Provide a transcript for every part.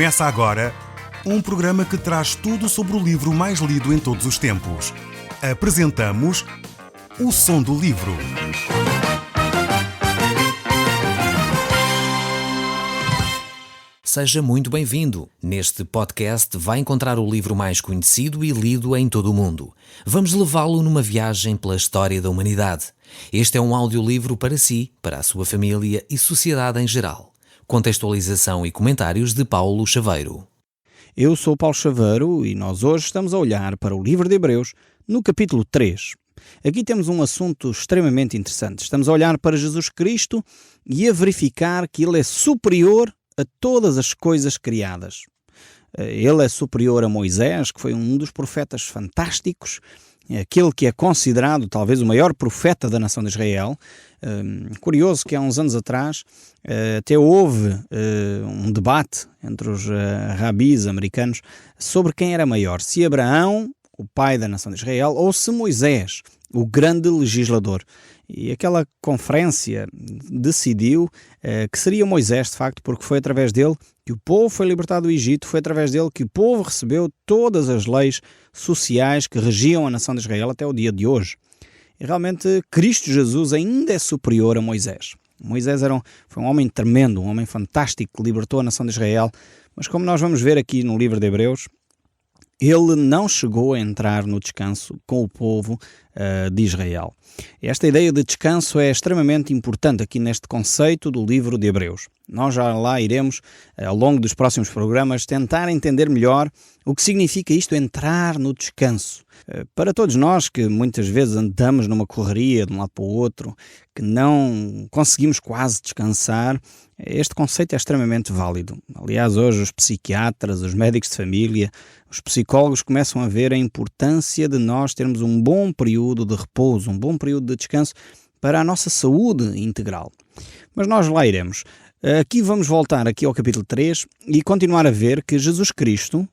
Começa agora um programa que traz tudo sobre o livro mais lido em todos os tempos. Apresentamos O Som do Livro. Seja muito bem-vindo. Neste podcast vai encontrar o livro mais conhecido e lido em todo o mundo. Vamos levá-lo numa viagem pela história da humanidade. Este é um audiolivro para si, para a sua família e sociedade em geral. Contextualização e comentários de Paulo Chaveiro. Eu sou Paulo Chaveiro e nós hoje estamos a olhar para o livro de Hebreus, no capítulo 3. Aqui temos um assunto extremamente interessante. Estamos a olhar para Jesus Cristo e a verificar que Ele é superior a todas as coisas criadas. Ele é superior a Moisés, que foi um dos profetas fantásticos, aquele que é considerado talvez o maior profeta da nação de Israel. Curioso que há uns anos atrás até houve um debate entre os rabis americanos sobre quem era maior, se Abraão, o pai da nação de Israel, ou se Moisés, o grande legislador. E aquela conferência decidiu que seria Moisés, de facto, porque foi através dele que o povo foi libertado do Egito, foi através dele que o povo recebeu todas as leis sociais que regiam a nação de Israel até o dia de hoje. E realmente Cristo Jesus ainda é superior a Moisés. Moisés foi um homem tremendo, um homem fantástico que libertou a nação de Israel, mas como nós vamos ver aqui no livro de Hebreus, ele não chegou a entrar no descanso com o povo de Israel. Esta ideia de descanso é extremamente importante aqui neste conceito do livro de Hebreus. Nós já lá iremos, ao longo dos próximos programas, tentar entender melhor o que significa isto, entrar no descanso. Para todos nós que muitas vezes andamos numa correria de um lado para o outro, que não conseguimos quase descansar, este conceito é extremamente válido. Aliás, hoje os psiquiatras, os médicos de família, os psicólogos começam a ver a importância de nós termos um bom período de repouso, um bom período de descanso para a nossa saúde integral. Mas nós lá iremos. Aqui vamos voltar aqui ao capítulo 3 e continuar a ver que Jesus Cristo,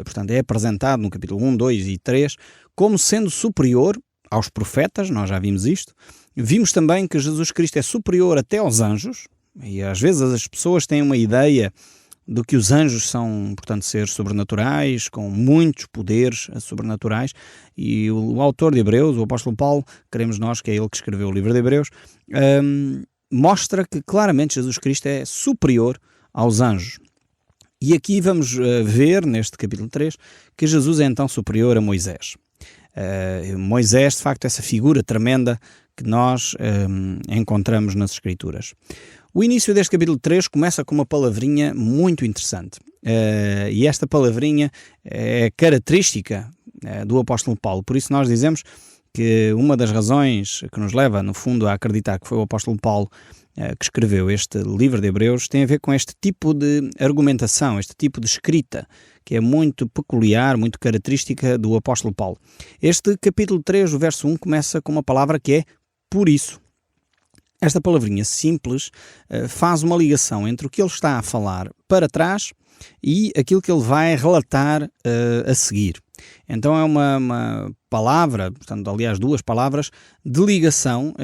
portanto, é apresentado no capítulo 1, 2 e 3 como sendo superior aos profetas, nós já vimos isto. Vimos também que Jesus Cristo é superior até aos anjos, e às vezes as pessoas têm uma ideia de que os anjos são, portanto, seres sobrenaturais, com muitos poderes sobrenaturais, e o autor de Hebreus, o apóstolo Paulo, queremos nós que é ele que escreveu o livro de Hebreus, mostra que claramente Jesus Cristo é superior aos anjos. E aqui vamos ver, neste capítulo 3, que Jesus é então superior a Moisés. Moisés, de facto, essa figura tremenda que nós encontramos nas Escrituras. O início deste capítulo 3 começa com uma palavrinha muito interessante. E esta palavrinha é característica do apóstolo Paulo. Por isso nós dizemos que uma das razões que nos leva, no fundo, a acreditar que foi o apóstolo Paulo que escreveu este livro de Hebreus tem a ver com este tipo de argumentação, este tipo de escrita, que é muito peculiar, muito característica do apóstolo Paulo. Este capítulo 3, o verso 1, começa com uma palavra que é por isso. Esta palavrinha simples faz uma ligação entre o que ele está a falar para trás e aquilo que ele vai relatar a seguir. Então é uma palavra, portanto, aliás, duas palavras de ligação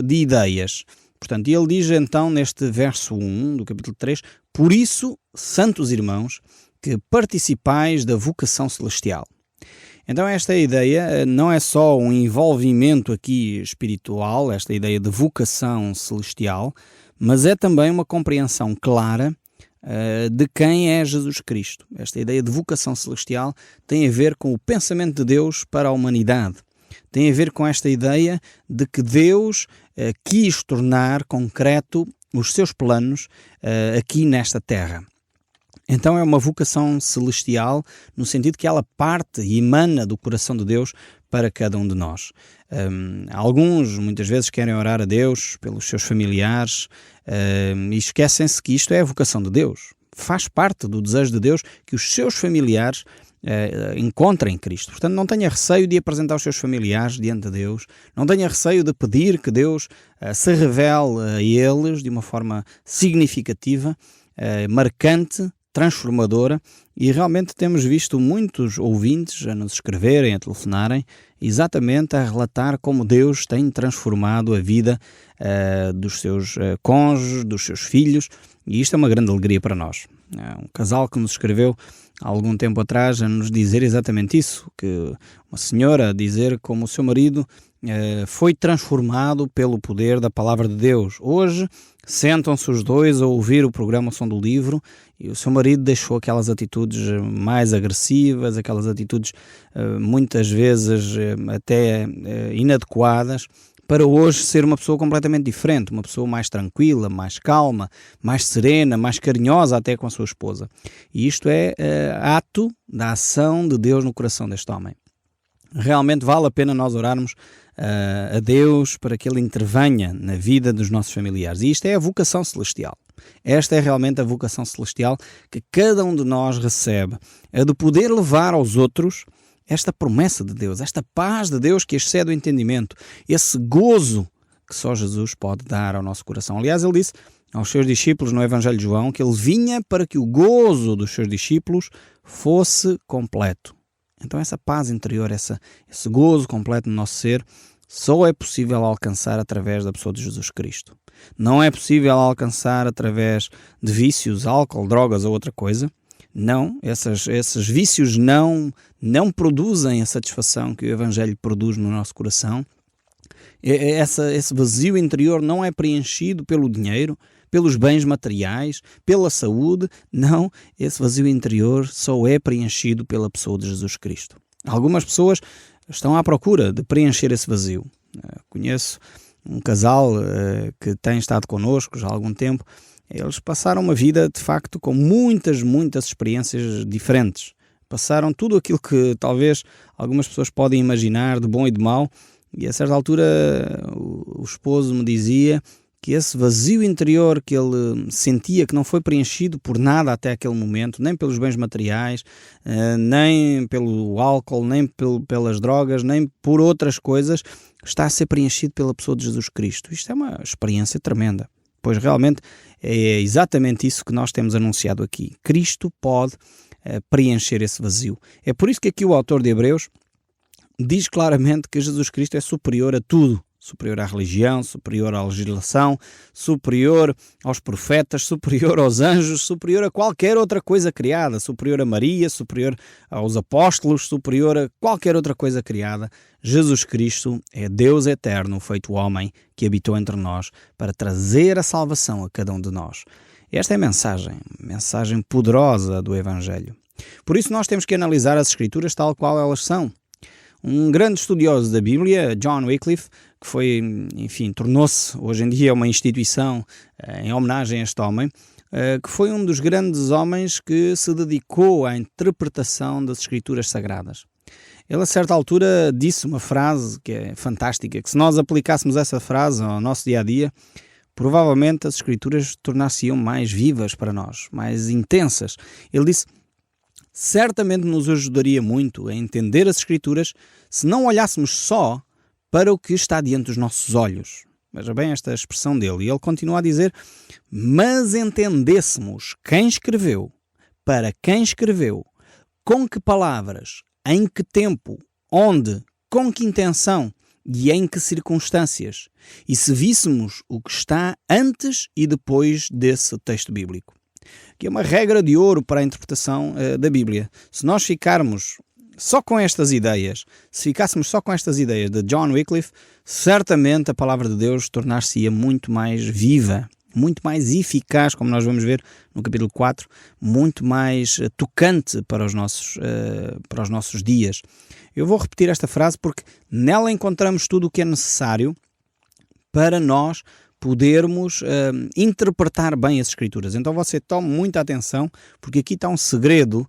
de ideias. Portanto, ele diz então neste verso 1 do capítulo 3, por isso, santos irmãos, que participais da vocação celestial. Então esta ideia não é só um envolvimento aqui espiritual, esta ideia de vocação celestial, mas é também uma compreensão clara de quem é Jesus Cristo. Esta ideia de vocação celestial tem a ver com o pensamento de Deus para a humanidade. Tem a ver com esta ideia de que Deus quis tornar concreto os seus planos aqui nesta terra. Então é uma vocação celestial no sentido que ela parte e emana do coração de Deus para cada um de nós. Alguns muitas vezes querem orar a Deus pelos seus familiares e esquecem-se que isto é a vocação de Deus. Faz parte do desejo de Deus que os seus familiares encontrem Cristo. Portanto, não tenha receio de apresentar os seus familiares diante de Deus, não tenha receio de pedir que Deus se revele a eles de uma forma significativa, marcante, transformadora, e realmente temos visto muitos ouvintes a nos escreverem, a telefonarem, exatamente a relatar como Deus tem transformado a vida dos seus cônjuges, dos seus filhos, e isto é uma grande alegria para nós. Há um casal que nos escreveu há algum tempo atrás a nos dizer exatamente isso, que uma senhora a dizer como o seu marido foi transformado pelo poder da palavra de Deus. Hoje sentam-se os dois a ouvir o programa O Som do Livro e o seu marido deixou aquelas atitudes mais agressivas, aquelas atitudes muitas vezes até inadequadas, para hoje ser uma pessoa completamente diferente, uma pessoa mais tranquila, mais calma, mais serena, mais carinhosa até com a sua esposa. E isto é ato da ação de Deus no coração deste homem. Realmente vale a pena nós orarmos a Deus para que Ele intervenha na vida dos nossos familiares. E isto é a vocação celestial. Esta é realmente a vocação celestial que cada um de nós recebe, a de poder levar aos outros esta promessa de Deus, esta paz de Deus que excede o entendimento, esse gozo que só Jesus pode dar ao nosso coração. Aliás, Ele disse aos seus discípulos no Evangelho de João que Ele vinha para que o gozo dos seus discípulos fosse completo. Então essa paz interior, esse gozo completo no nosso ser, só é possível alcançar através da pessoa de Jesus Cristo. Não é possível alcançar através de vícios, álcool, drogas ou outra coisa. Não, esses vícios não produzem a satisfação que o Evangelho produz no nosso coração. Esse vazio interior não é preenchido pelo dinheiro, pelos bens materiais, pela saúde. Não, esse vazio interior só é preenchido pela pessoa de Jesus Cristo. Algumas pessoas estão à procura de preencher esse vazio. Conheço um casal que tem estado connosco já há algum tempo. Eles passaram uma vida, de facto, com muitas experiências diferentes. Passaram tudo aquilo que talvez algumas pessoas podem imaginar de bom e de mau. E a certa altura o esposo me dizia que esse vazio interior que ele sentia que não foi preenchido por nada até aquele momento, nem pelos bens materiais, nem pelo álcool, nem pelas drogas, nem por outras coisas, está a ser preenchido pela pessoa de Jesus Cristo. Isto é uma experiência tremenda, pois realmente é exatamente isso que nós temos anunciado aqui. Cristo pode preencher esse vazio. É por isso que aqui o autor de Hebreus diz claramente que Jesus Cristo é superior a tudo. Superior à religião, superior à legislação, superior aos profetas, superior aos anjos, superior a qualquer outra coisa criada, superior a Maria, superior aos apóstolos, superior a qualquer outra coisa criada. Jesus Cristo é Deus eterno, feito homem, que habitou entre nós para trazer a salvação a cada um de nós. Esta é a mensagem poderosa do Evangelho. Por isso nós temos que analisar as Escrituras tal qual elas são. Um grande estudioso da Bíblia, John Wycliffe, que tornou-se hoje em dia uma instituição em homenagem a este homem, que foi um dos grandes homens que se dedicou à interpretação das Escrituras Sagradas. Ele, a certa altura, disse uma frase que é fantástica, que se nós aplicássemos essa frase ao nosso dia-a-dia, provavelmente as Escrituras tornar-se-iam mais vivas para nós, mais intensas. Ele disse: certamente nos ajudaria muito a entender as Escrituras se não olhássemos só para o que está diante dos nossos olhos. Veja bem esta expressão dele. E ele continua a dizer: mas entendêssemos quem escreveu, para quem escreveu, com que palavras, em que tempo, onde, com que intenção e em que circunstâncias, e se víssemos o que está antes e depois desse texto bíblico. Que é uma regra de ouro para a interpretação da Bíblia. Se nós ficarmos só com estas ideias, se ficássemos só com estas ideias de John Wycliffe, certamente a palavra de Deus tornar-se-ia muito mais viva, muito mais eficaz, como nós vamos ver no capítulo 4, muito mais tocante para os nossos dias. Eu vou repetir esta frase porque nela encontramos tudo o que é necessário para nós podermos interpretar bem as Escrituras. Então você tome muita atenção, porque aqui está um segredo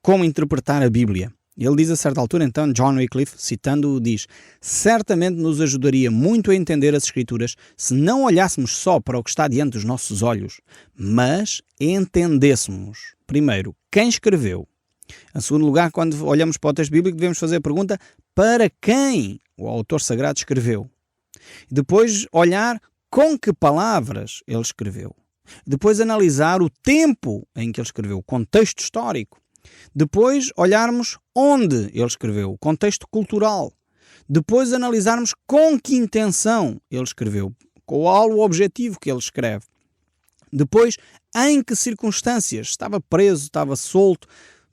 como interpretar a Bíblia. Ele diz a certa altura, então, John Wycliffe, citando-o, diz: certamente nos ajudaria muito a entender as Escrituras se não olhássemos só para o que está diante dos nossos olhos, mas entendêssemos, primeiro, quem escreveu. Em segundo lugar, quando olhamos para o texto bíblico, devemos fazer a pergunta: para quem o autor sagrado escreveu? Depois, olhar com que palavras ele escreveu. Depois analisar o tempo em que ele escreveu, o contexto histórico. Depois olharmos onde ele escreveu, o contexto cultural. Depois analisarmos com que intenção ele escreveu, qual o objetivo que ele escreve. Depois, Em que circunstâncias? Estava preso, estava solto.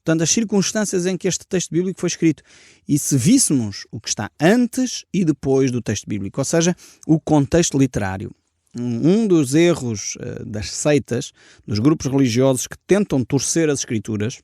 Portanto, as circunstâncias em que este texto bíblico foi escrito. E se víssemos o que está antes e depois do texto bíblico, ou seja, o contexto literário. Um dos erros das seitas, dos grupos religiosos que tentam torcer as Escrituras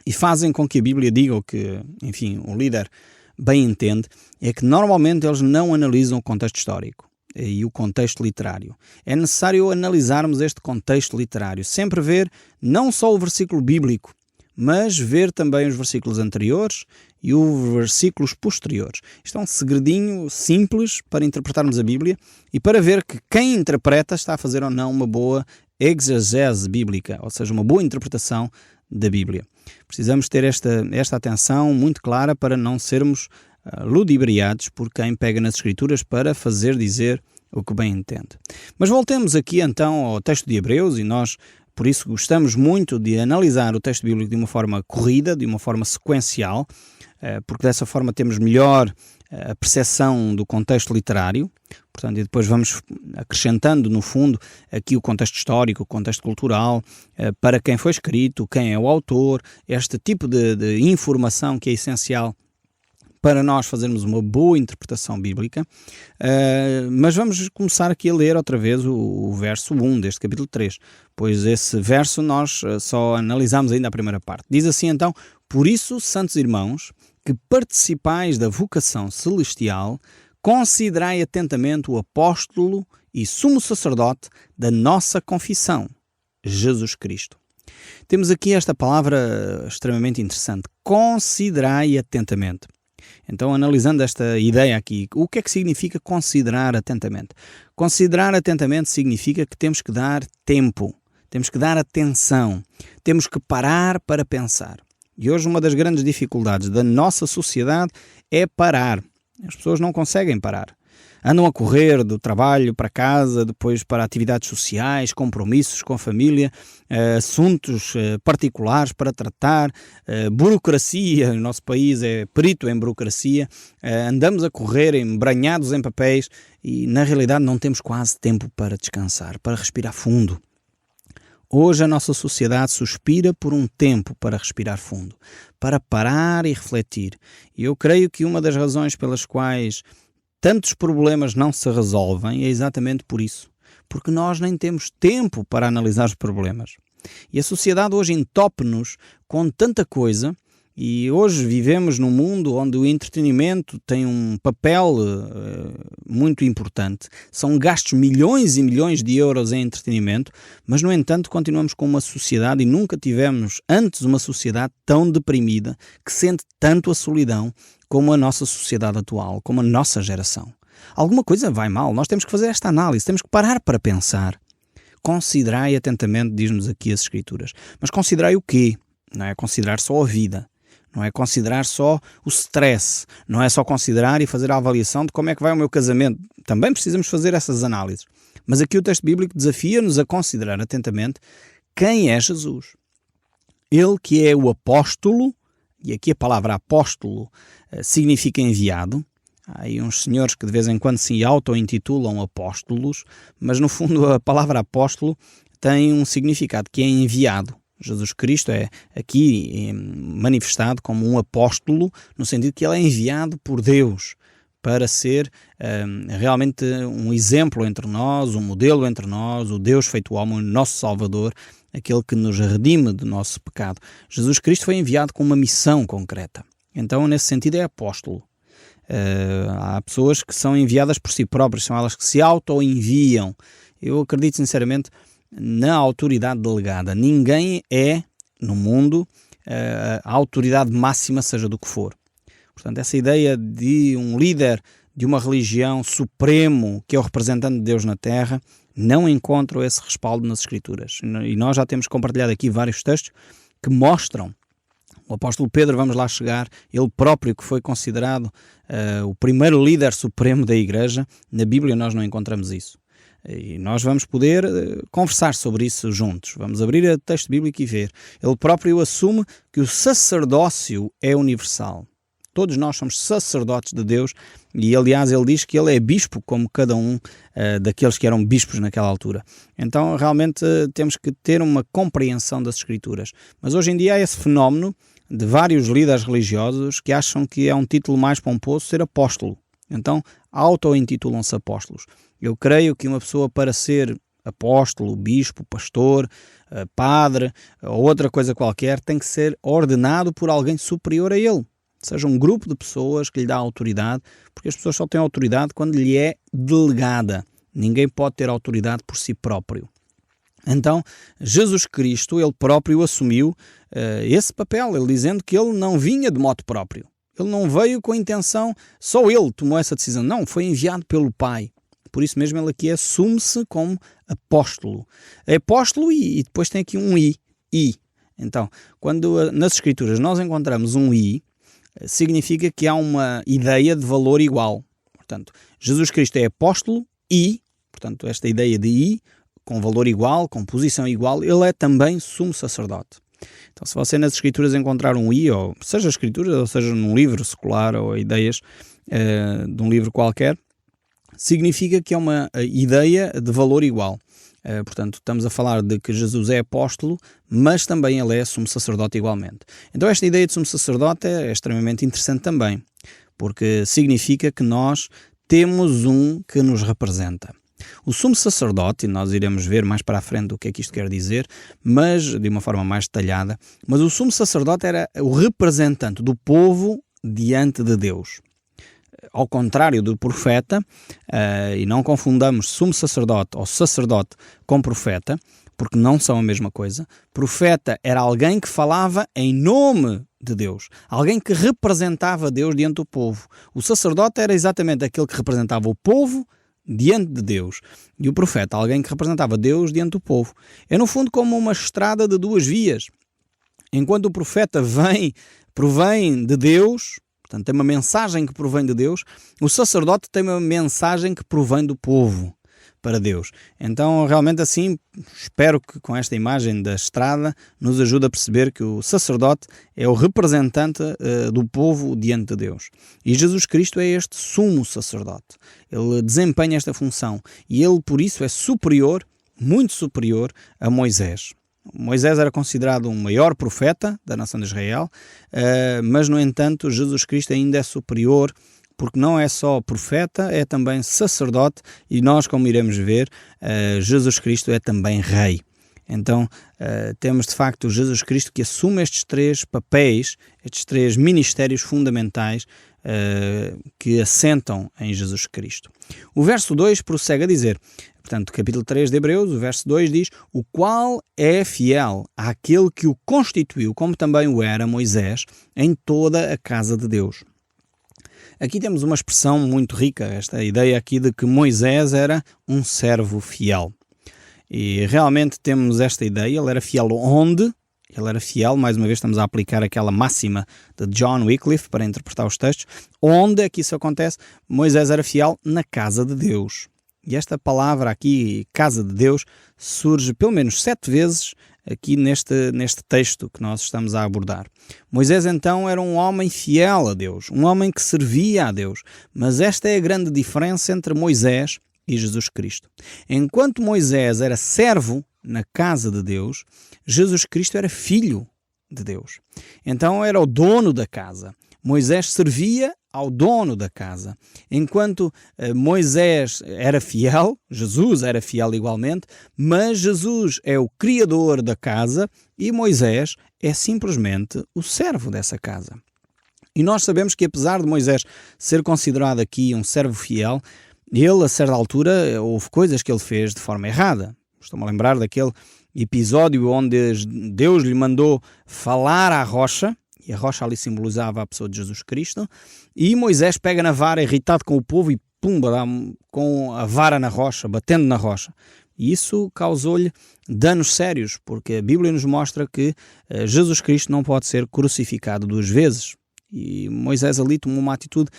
e fazem com que a Bíblia diga o que, enfim, o líder bem entende, é que normalmente eles não analisam o contexto histórico e o contexto literário. É necessário analisarmos este contexto literário, sempre ver não só o versículo bíblico, mas ver também os versículos anteriores e os versículos posteriores. Isto é um segredinho simples para interpretarmos a Bíblia e para ver que quem interpreta está a fazer ou não uma boa exegese bíblica, ou seja, uma boa interpretação da Bíblia. Precisamos ter esta atenção muito clara para não sermos ludibriados por quem pega nas Escrituras para fazer dizer o que bem entende. Mas voltemos aqui então ao texto de Hebreus e nós, por isso, gostamos muito de analisar o texto bíblico de uma forma corrida, de uma forma sequencial, porque dessa forma temos melhor a percepção do contexto literário, portanto, e depois vamos acrescentando, no fundo, aqui o contexto histórico, o contexto cultural, para quem foi escrito, quem é o autor, este tipo de informação que é essencial para nós fazermos uma boa interpretação bíblica, mas vamos começar aqui a ler outra vez o verso 1 deste capítulo 3, pois esse verso nós só analisamos ainda a primeira parte. Diz assim então: por isso, santos irmãos, que participais da vocação celestial, considerai atentamente o apóstolo e sumo sacerdote da nossa confissão, Jesus Cristo. Temos aqui esta palavra extremamente interessante, considerai atentamente. Então, analisando esta ideia aqui, o que é que significa considerar atentamente? Considerar atentamente significa que temos que dar tempo, temos que dar atenção, temos que parar para pensar. E hoje uma das grandes dificuldades da nossa sociedade é parar. As pessoas não conseguem parar. Andam a correr do trabalho para casa, depois para atividades sociais, compromissos com a família, assuntos particulares para tratar, burocracia, o nosso país é perito em burocracia, andamos a correr embranhados em papéis e na realidade não temos quase tempo para descansar, para respirar fundo. Hoje a nossa sociedade suspira por um tempo para respirar fundo, para parar e refletir. E eu creio que uma das razões pelas quais tantos problemas não se resolvem é exatamente por isso. Porque nós nem temos tempo para analisar os problemas. E a sociedade hoje entope-nos com tanta coisa, e hoje vivemos num mundo onde o entretenimento tem um papel muito importante. São gastos milhões e milhões de euros em entretenimento, mas no entanto continuamos com uma sociedade, e nunca tivemos antes uma sociedade tão deprimida, que sente tanto a solidão como a nossa sociedade atual, como a nossa geração. Alguma coisa vai mal, nós temos que fazer esta análise, temos que parar para pensar. Considerai atentamente, diz-nos aqui as Escrituras. Mas considerai o quê? Não é considerar só a vida, não é considerar só o stress, não é só considerar e fazer a avaliação de como é que vai o meu casamento. Também precisamos fazer essas análises. Mas aqui o texto bíblico desafia-nos a considerar atentamente quem é Jesus. Ele que é o apóstolo, e aqui a palavra apóstolo significa enviado. Há aí uns senhores que de vez em quando se auto-intitulam apóstolos, mas no fundo a palavra apóstolo tem um significado que é enviado. Jesus Cristo é aqui manifestado como um apóstolo, no sentido que ele é enviado por Deus para ser realmente um exemplo entre nós, um modelo entre nós, o Deus feito homem, o nosso Salvador, aquele que nos redime do nosso pecado. Jesus Cristo foi enviado com uma missão concreta. Então, nesse sentido, é apóstolo. Há pessoas que são enviadas por si próprias, são elas que se auto-enviam. Eu acredito sinceramente na autoridade delegada. Ninguém é, no mundo, a autoridade máxima, seja do que for. Portanto, essa ideia de um líder de uma religião supremo, que é o representante de Deus na Terra, não encontra esse respaldo nas Escrituras. E nós já temos compartilhado aqui vários textos que mostram. O apóstolo Pedro, vamos lá chegar, ele próprio que foi considerado o primeiro líder supremo da Igreja, na Bíblia nós não encontramos isso. E nós vamos poder conversar sobre isso juntos. Vamos abrir o texto bíblico e ver. Ele próprio assume que o sacerdócio é universal. Todos nós somos sacerdotes de Deus e, aliás, ele diz que ele é bispo como cada um daqueles que eram bispos naquela altura. Então, realmente, temos que ter uma compreensão das Escrituras. Mas hoje em dia há esse fenómeno de vários líderes religiosos que acham que é um título mais pomposo ser apóstolo. Então, auto-intitulam-se apóstolos. Eu creio que uma pessoa, para ser apóstolo, bispo, pastor, padre ou outra coisa qualquer, tem que ser ordenado por alguém superior a ele. Seja um grupo de pessoas que lhe dá autoridade, porque as pessoas só têm autoridade quando lhe é delegada. Ninguém pode ter autoridade por si próprio. Então, Jesus Cristo, ele próprio assumiu esse papel, ele dizendo que ele não vinha de modo próprio. Ele não veio com a intenção, só ele tomou essa decisão. Não, foi enviado pelo Pai. Por isso mesmo ele aqui assume-se como apóstolo. É apóstolo e depois tem aqui um I. Então, quando nas Escrituras nós encontramos um I, significa que há uma ideia de valor igual. Portanto, Jesus Cristo é apóstolo e, portanto, esta ideia de I, com valor igual, com posição igual, ele é também sumo sacerdote. Então, se você nas Escrituras encontrar um I, ou seja Escrituras, ou seja num livro secular, ou ideias de um livro qualquer, significa que é uma ideia de valor igual. Portanto, estamos a falar de que Jesus é apóstolo, mas também ele é sumo sacerdote igualmente. Então, esta ideia de sumo sacerdote é extremamente interessante também, porque significa que nós temos um que nos representa. O sumo sacerdote, e nós iremos ver mais para a frente o que é que isto quer dizer, mas de uma forma mais detalhada, mas o sumo sacerdote era o representante do povo diante de Deus. Ao contrário do profeta, e não confundamos sumo sacerdote ou sacerdote com profeta, porque não são a mesma coisa. Profeta era alguém que falava em nome de Deus, alguém que representava Deus diante do povo. O sacerdote era exatamente aquele que representava o povo diante de Deus. E o profeta, alguém que representava Deus diante do povo. É no fundo como uma estrada de duas vias. Enquanto o profeta provém de Deus, portanto tem uma mensagem que provém de Deus, o sacerdote tem uma mensagem que provém do povo para Deus. Então, realmente assim, espero que com esta imagem da estrada nos ajude a perceber que o sacerdote é o representante do povo diante de Deus. E Jesus Cristo é este sumo sacerdote. Ele desempenha esta função e ele, por isso, é superior, muito superior a Moisés. Moisés era considerado um maior profeta da nação de Israel, mas, no entanto, Jesus Cristo ainda é superior, porque não é só profeta, é também sacerdote e nós, como iremos ver, Jesus Cristo é também rei. Então, temos de facto Jesus Cristo que assume estes três papéis, estes três ministérios fundamentais que assentam em Jesus Cristo. O verso 2 prossegue a dizer, portanto, capítulo 3 de Hebreus, o verso 2 diz: o qual é fiel àquele que o constituiu, como também o era Moisés, em toda a casa de Deus. Aqui temos uma expressão muito rica, esta ideia aqui de que Moisés era um servo fiel. E realmente temos esta ideia, ele era fiel onde? Ele era fiel, mais uma vez estamos a aplicar aquela máxima de John Wycliffe para interpretar os textos. Onde é que isso acontece? Moisés era fiel na casa de Deus. E esta palavra aqui, casa de Deus, surge pelo menos 7 vezes aqui neste texto que nós estamos a abordar. Moisés então era um homem fiel a Deus, um homem que servia a Deus. Mas esta é a grande diferença entre Moisés e Jesus Cristo. Enquanto Moisés era servo na casa de Deus, Jesus Cristo era filho de Deus. Então era o dono da casa. Moisés servia ao dono da casa. Enquanto Moisés era fiel, Jesus era fiel igualmente, mas Jesus é o criador da casa e Moisés é simplesmente o servo dessa casa. E nós sabemos que, apesar de Moisés ser considerado aqui um servo fiel, ele, a certa altura, houve coisas que ele fez de forma errada. Estou-me a lembrar daquele episódio onde Deus lhe mandou falar à rocha, e a rocha ali simbolizava a pessoa de Jesus Cristo, e Moisés pega na vara, irritado com o povo, e pumba, dá com a vara na rocha, batendo na rocha. E isso causou-lhe danos sérios, porque a Bíblia nos mostra que Jesus Cristo não pode ser crucificado 2 vezes. E Moisés ali tomou uma atitude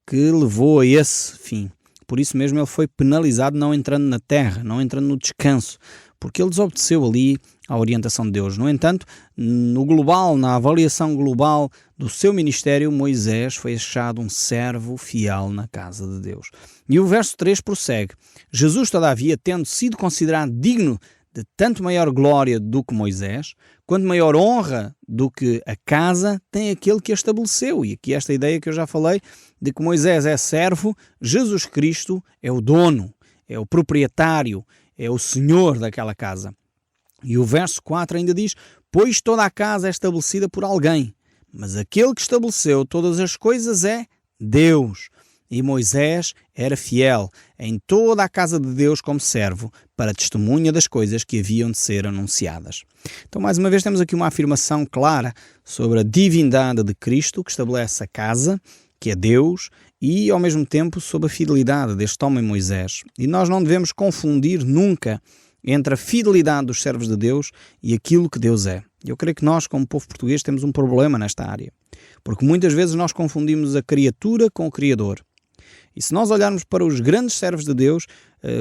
que levou a esse fim. Por isso mesmo ele foi penalizado não entrando na terra, não entrando no descanso, porque ele desobedeceu ali à orientação de Deus. No entanto, no global, na avaliação global do seu ministério, Moisés foi achado um servo fiel na casa de Deus. E o verso 3 prossegue: Jesus, todavia, tendo sido considerado digno de tanto maior glória do que Moisés, quanto maior honra do que a casa, tem aquele que a estabeleceu. E aqui esta ideia que eu já falei, de que Moisés é servo, Jesus Cristo é o dono, é o proprietário, é o senhor daquela casa. E o verso 4 ainda diz: pois toda a casa é estabelecida por alguém, mas aquele que estabeleceu todas as coisas é Deus. E Moisés era fiel em toda a casa de Deus como servo, para testemunha das coisas que haviam de ser anunciadas. Então, mais uma vez, temos aqui uma afirmação clara sobre a divindade de Cristo, que estabelece a casa, que é Deus, e, ao mesmo tempo, sobre a fidelidade deste homem Moisés. E nós não devemos confundir nunca entre a fidelidade dos servos de Deus e aquilo que Deus é. Eu creio que nós, como povo português, temos um problema nesta área, porque muitas vezes nós confundimos a criatura com o Criador. E se nós olharmos para os grandes servos de Deus,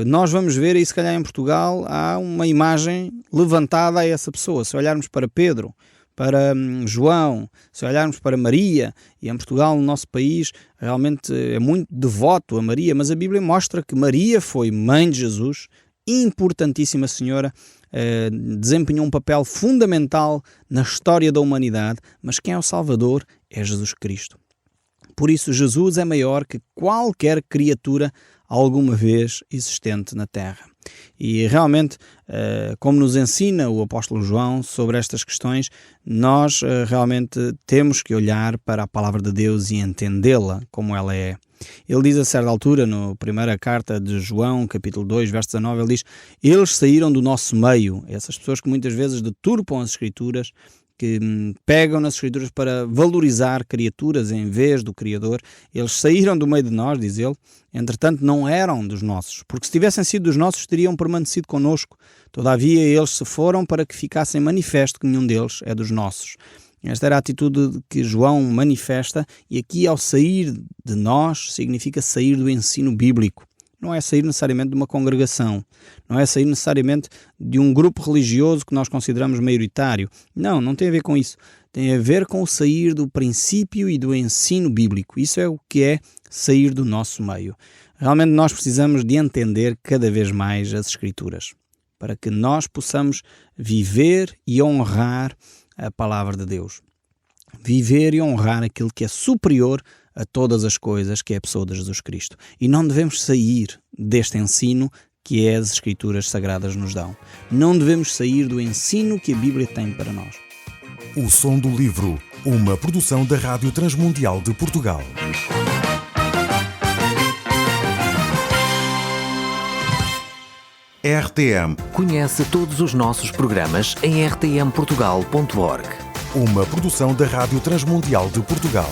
nós vamos ver, e se calhar em Portugal, há uma imagem levantada a essa pessoa. Se olharmos para Pedro, para João, se olharmos para Maria, e em Portugal, no nosso país, realmente é muito devoto a Maria, mas a Bíblia mostra que Maria foi mãe de Jesus, importantíssima senhora, desempenhou um papel fundamental na história da humanidade, mas quem é o Salvador é Jesus Cristo. Por isso, Jesus é maior que qualquer criatura alguma vez existente na Terra. E realmente, como nos ensina o apóstolo João sobre estas questões, nós realmente temos que olhar para a palavra de Deus e entendê-la como ela é. Ele diz a certa altura, na primeira carta de João, capítulo 2, verso 19, ele diz: eles saíram do nosso meio. Essas pessoas que muitas vezes deturpam as Escrituras, que pegam nas Escrituras para valorizar criaturas em vez do Criador, eles saíram do meio de nós, diz ele, entretanto não eram dos nossos, porque se tivessem sido dos nossos, teriam permanecido connosco. Todavia eles se foram para que ficassem manifesto que nenhum deles é dos nossos. Esta era a atitude que João manifesta, e aqui ao sair de nós significa sair do ensino bíblico. Não é sair necessariamente de uma congregação, não é sair necessariamente de um grupo religioso que nós consideramos maioritário. Não, não tem a ver com isso. Tem a ver com o sair do princípio e do ensino bíblico. Isso é o que é sair do nosso meio. Realmente nós precisamos de entender cada vez mais as Escrituras, para que nós possamos viver e honrar a palavra de Deus. Viver e honrar aquilo que é superior a todas as coisas, que é a pessoa de Jesus Cristo. E não devemos sair deste ensino que as Escrituras Sagradas nos dão. Não devemos sair do ensino que a Bíblia tem para nós. O Som do Livro, uma produção da Rádio Transmundial de Portugal. RTM. Conhece todos os nossos programas em rtmportugal.org. Uma produção da Rádio Transmundial de Portugal.